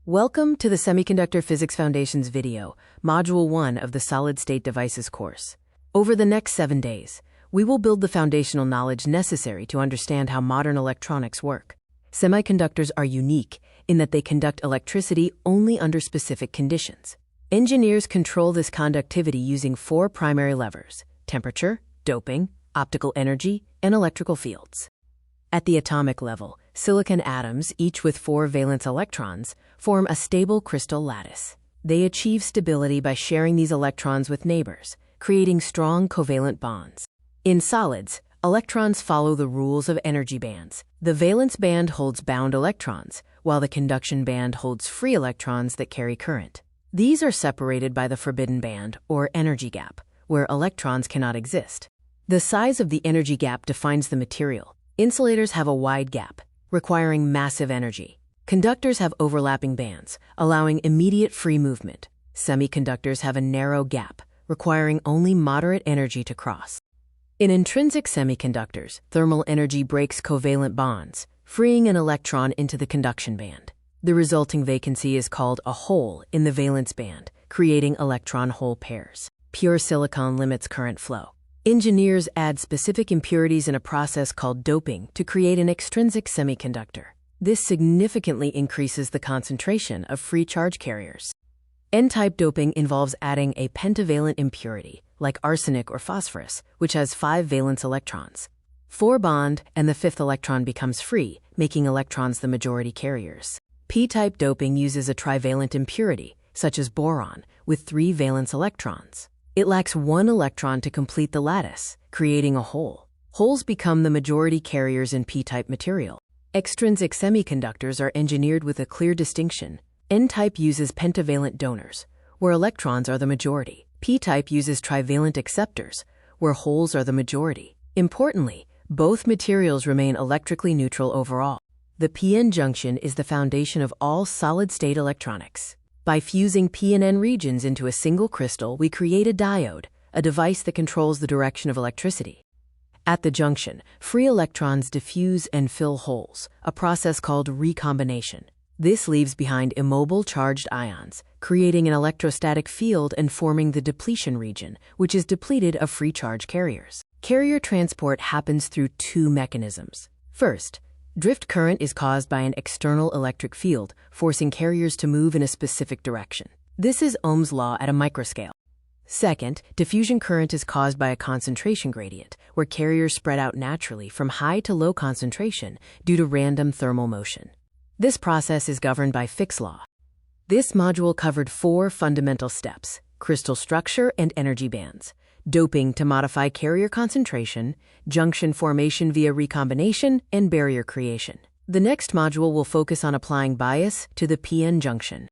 Welcome to the Semiconductor Physics Foundations video, Module 1 of the Solid-State Devices course. Over the next 7 days, we will build the foundational knowledge necessary to understand how modern electronics work. Semiconductors are unique in that they conduct electricity only under specific conditions. Engineers control this conductivity using 4 primary levers: temperature, doping, optical energy, and electrical fields. At the atomic level, silicon atoms, each with 4 valence electrons, form a stable crystal lattice. They achieve stability by sharing these electrons with neighbors, creating strong covalent bonds. In solids, electrons follow the rules of energy bands. The valence band holds bound electrons, while the conduction band holds free electrons that carry current. These are separated by the forbidden band, or energy gap, where electrons cannot exist. The size of the energy gap defines the material. Insulators have a wide gap, requiring massive energy. Conductors have overlapping bands, allowing immediate free movement. Semiconductors have a narrow gap, requiring only moderate energy to cross. In intrinsic semiconductors, thermal energy breaks covalent bonds, freeing an electron into the conduction band. The resulting vacancy is called a hole in the valence band, creating electron-hole pairs. Pure silicon limits current flow. Engineers add specific impurities in a process called doping to create an extrinsic semiconductor. This significantly increases the concentration of free charge carriers. N-type doping involves adding a pentavalent impurity, like arsenic or phosphorus, which has 5 valence electrons. 4 bond, and the 5th electron becomes free, making electrons the majority carriers. P-type doping uses a trivalent impurity, such as boron, with 3 valence electrons. It lacks 1 electron to complete the lattice, creating a hole. Holes become the majority carriers in P-type material. Extrinsic semiconductors are engineered with a clear distinction. N-type uses pentavalent donors, where electrons are the majority. P-type uses trivalent acceptors, where holes are the majority. Importantly, both materials remain electrically neutral overall. The p-n junction is the foundation of all solid-state electronics. By fusing p and n regions into a single crystal, we create a diode, a device that controls the direction of electricity. At the junction, free electrons diffuse and fill holes, a process called recombination. This leaves behind immobile charged ions, creating an electrostatic field and forming the depletion region, which is depleted of free charge carriers. Carrier transport happens through 2 mechanisms. First, drift current is caused by an external electric field, forcing carriers to move in a specific direction. This is Ohm's law at a microscale. Second, diffusion current is caused by a concentration gradient, where carriers spread out naturally from high to low concentration due to random thermal motion. This process is governed by Fick's law. This module covered 4 fundamental steps: crystal structure and energy bands, doping to modify carrier concentration, junction formation via recombination, and barrier creation. The next module will focus on applying bias to the p-n junction.